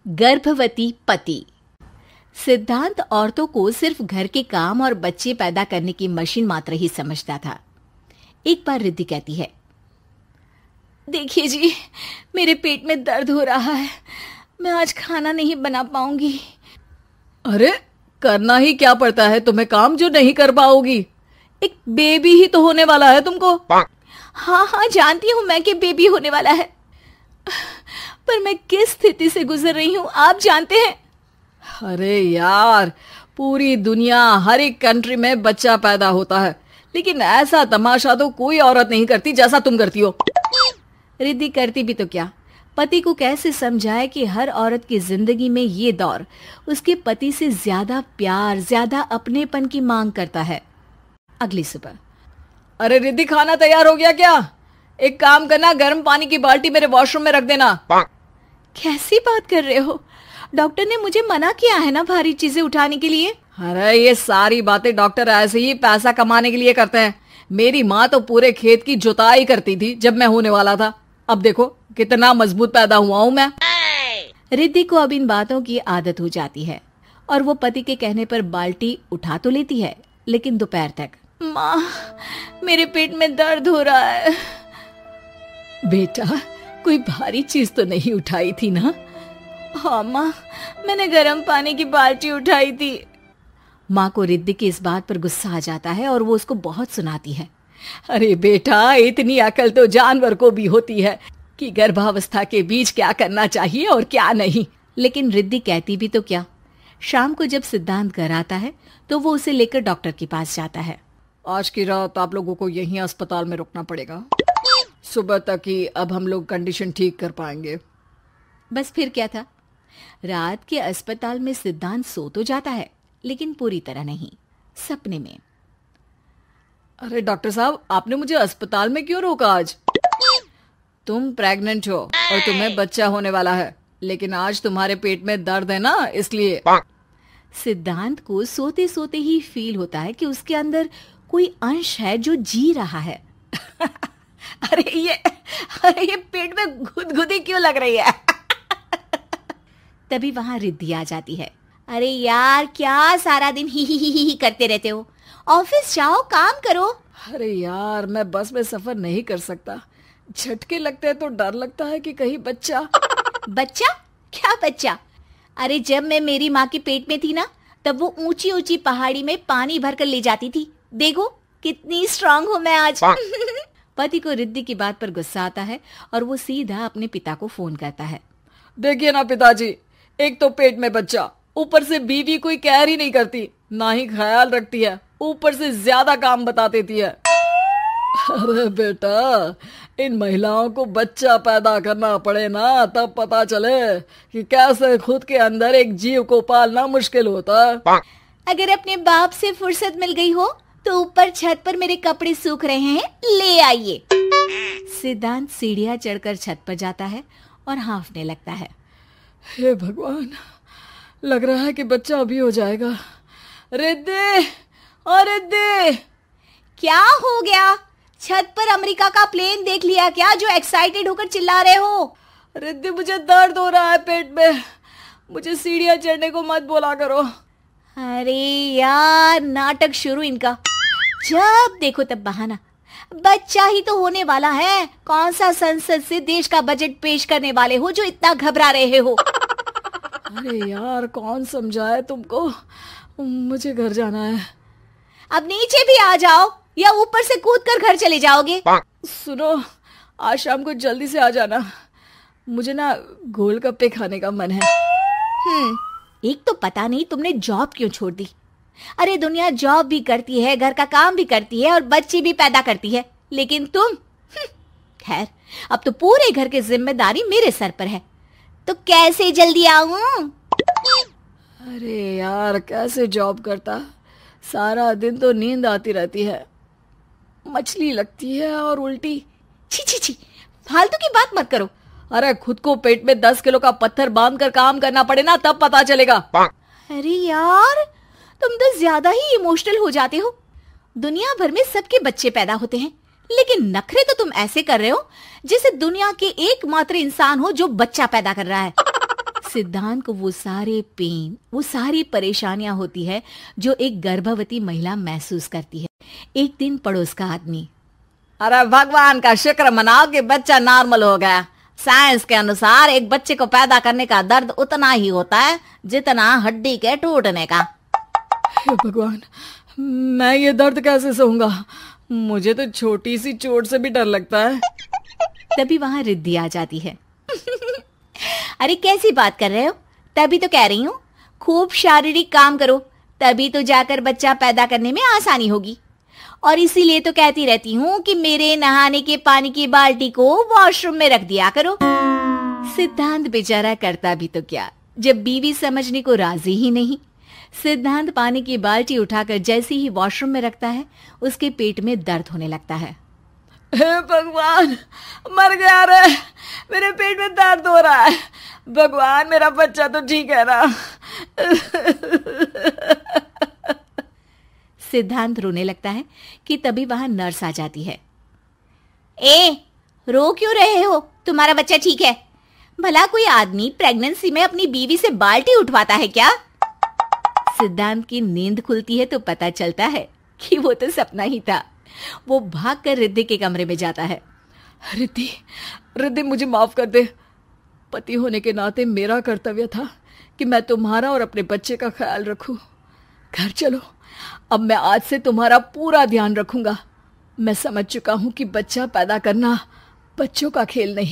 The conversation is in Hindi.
गर्भवती पति। सिद्धांत औरतों को सिर्फ घर के काम और बच्चे पैदा करने की मशीन मात्र ही समझता था। एक बार रिद्धि कहती है, देखिए जी, मेरे पेट में दर्द हो रहा है, मैं आज खाना नहीं बना पाऊंगी। अरे करना ही क्या पड़ता है तुम्हें काम जो नहीं कर पाओगी? एक बेबी ही तो होने वाला है तुमको। हाँ हाँ जानती हूँ मैं कि बेबी होने वाला है, पर मैं किस स्थिति से गुजर रही हूँ आप जानते हैं। अरे यार, पूरी दुनिया हर एक कंट्री में बच्चा पैदा होता है, लेकिन ऐसा तमाशा तो कोई औरत नहीं करती जैसा तुम करती हो। रिद्धि करती भी तो क्या, पति को कैसे समझाए कि हर औरत की जिंदगी में ये दौर उसके पति से ज्यादा प्यार, ज्यादा अपनेपन की मांग करता है। अगली सुबह, अरे रिद्धि, खाना तैयार हो गया क्या? एक काम करना, गर्म पानी की बाल्टी मेरे वॉशरूम में रख देना। कैसी बात कर रहे हो? डॉक्टर ने मुझे मना किया है ना भारी चीजें उठाने के लिए। अरे ये सारी बातें डॉक्टर ऐसे ही पैसा कमाने के लिए करते हैं। मेरी माँ तो पूरे खेत की जुताई करती थी जब मैं होने वाला था। अब देखो कितना मजबूत पैदा हुआ हूँ मैं। रिद्धि को अब इन बातों की आदत हो जाती है और वो पति के कहने पर बाल्टी उठा तो लेती है, लेकिन दोपहर तक, माँ मेरे पेट में दर्द हो रहा है। बेटा, कोई भारी चीज तो नहीं उठाई थी ना? हाँ माँ, मैंने गर्म पानी की बाल्टी उठाई थी। माँ को रिद्धि की इस बात पर गुस्सा आ जाता है और वो उसको बहुत सुनाती है। अरे बेटा, इतनी अकल तो जानवर को भी होती है कि गर्भावस्था के बीच क्या करना चाहिए और क्या नहीं। लेकिन रिद्धि कहती भी तो क्या। शाम को जब सिद्धांत घर आता है तो वो उसे लेकर डॉक्टर के पास जाता है। आज की रात आप लोगों को यहीं अस्पताल में रुकना पड़ेगा, सुबह तक ही अब हम लोग कंडीशन ठीक कर पाएंगे। बस फिर क्या था, रात के अस्पताल में सिद्धांत सो तो जाता है, लेकिन पूरी तरह नहीं, सपने में। अरे डॉक्टर साहब, आपने मुझे अस्पताल में क्यों रोका आज? तुम प्रेग्नेंट हो और तुम्हें बच्चा होने वाला है, लेकिन आज तुम्हारे पेट में दर्द है ना, इसलिए। सिद्धांत को सोते सोते ही फील होता है कि उसके अंदर कोई अंश है जो जी रहा है। अरे ये पेट में गुदगुदी क्यों लग रही है? तभी वहां रिद्धि आ जाती है। अरे यार, क्या सारा दिन ही करते रहते हो, ऑफिस जाओ, काम करो। अरे यार, मैं बस में सफर नहीं कर सकता, झटके लगते हैं तो डर लगता है कि कहीं बच्चा। बच्चा? क्या बच्चा? अरे जब मैं मेरी माँ के पेट में थी ना, तब वो ऊंची ऊंची पहाड़ी में पानी भर कर ले जाती थी। देखो कितनी स्ट्रांग हूँ मैं आज। पति को रिद्धि की बात पर गुस्सा आता है और वो सीधा अपने पिता को फोन करता है। देखिए ना पिताजी, एक तो पेट में बच्चा, ऊपर से बीवी कोई केयर ही नहीं करती, ना ही ख्याल रखती है, ऊपर से ज्यादा काम बता देती है। अरे बेटा, इन महिलाओं को बच्चा पैदा करना पड़े ना, तब पता चले कि कैसे खुद के अंदर एक जीव को पालना मुश्किल होता है। अगर अपने बाप से फुर्सत मिल गई हो तो ऊपर छत पर मेरे कपड़े सूख रहे हैं, ले आइए। सिद्धांत सीढ़ियां चढ़कर छत पर जाता है और हाँफने लगता है। हे भगवान, लग रहा है कि बच्चा अभी हो जाएगा। रिद्धि, और रिद्धि, क्या हो गया? छत पर अमेरिका का प्लेन देख लिया क्या जो एक्साइटेड होकर चिल्ला रहे हो? रिद्धि, मुझे दर्द हो रहा है पेट में, मुझे सीढ़ियां चढ़ने को मत बोला करो। अरे यार, नाटक शुरू इनका, जब देखो तब बहाना। बच्चा ही तो होने वाला है, कौन सा संसद से देश का बजट पेश करने वाले हो जो इतना घबरा रहे हो? अरे यार, कौन समझाए तुमको, मुझे घर जाना है। अब नीचे भी आ जाओ या ऊपर से कूद कर घर चले जाओगे? सुनो, आज शाम को जल्दी से आ जाना, मुझे ना गोलगप्पे खाने का मन है। एक तो पता नहीं तुमने जॉब क्यों छोड़ दी। अरे दुनिया जॉब भी करती है, घर का काम भी करती है और बच्चे भी पैदा करती है, लेकिन तुम, खैर अब तो पूरे घर की जिम्मेदारी मेरे सर पर है, तो कैसे जल्दी आऊं? अरे यार, कैसे जॉब करता, सारा दिन तो नींद आती रहती है, मछली लगती है और उल्टी। छी छी छी, फालतू की बात मत करो। अरे खुद को पेट में 10 किलो का पत्थर बांध कर काम करना पड़े ना, तब पता चलेगा। अरे यार, तुम तो ज्यादा ही इमोशनल हो जाते हो। दुनिया भर में सबके बच्चे पैदा होते हैं, लेकिन नखरे तो तुम ऐसे कर रहे हो जैसे दुनिया के एकमात्र इंसान हो जो बच्चा पैदा कर रहा है। सिद्धांत को वो सारे पेन, वो सारी परेशानियां होती है जो एक गर्भवती महिला महसूस करती है। एक दिन पड़ोस का आदमी, अरे भगवान का शुक्र मनाओ कि बच्चा नॉर्मल हो गया। साइंस के अनुसार एक बच्चे को पैदा करने का दर्द उतना ही होता है जितना हड्डी के टूटने का। हे भगवान, मैं ये दर्द कैसे सहूंगा? मुझे तो छोटी सी चोट से भी डर लगता है। तभी वहां रिद्धि आ जाती है। अरे कैसी बात कर रहे हो? तभी तो कह रही हूँ, खूब शारीरिक काम करो, तभी तो जाकर बच्चा पैदा करने में आसानी होगी। और इसीलिए तो कहती रहती हूँ कि मेरे नहाने के पानी की बाल्टी को वॉशरूम में रख दिया करो। सिद्धांत बेचारा करता भी तो क्या, जब बीवी समझने को राजी ही नहीं। सिद्धांत पानी की बाल्टी उठाकर जैसे ही वॉशरूम में रखता है, उसके पेट में दर्द होने लगता है। हे भगवान, मर गया रे, मेरे पेट में दर्द हो रहा है। भगवान, मेरा बच्चा तो ठीक है ना? सिद्धांत रोने लगता है कि तभी वहां नर्स आ जाती है। ए, रो क्यों रहे हो? तुम्हारा बच्चा ठीक है। भला कोई आदमी प्रेगनेंसी में अपनी बीवी से बाल्टी उठवाता है क्या? सिद्धांत की नींद खुलती है तो पता चलता है कि वो तो सपना ही था। वो भागकर रिद्धि के कमरे में जाता है। रिद्धि, रिद्धि मुझे माफ कर दे। पति होने के नाते मेरा कर्तव्य था कि मैं तुम्हारा और अपने बच्चे का ख्याल रखूं। घर चलो, अब मैं आज से तुम्हारा पूरा ध्यान रखूंगा। मैं समझ चुका हूं कि बच्चा पैदा करना बच्चों का खेल नहीं।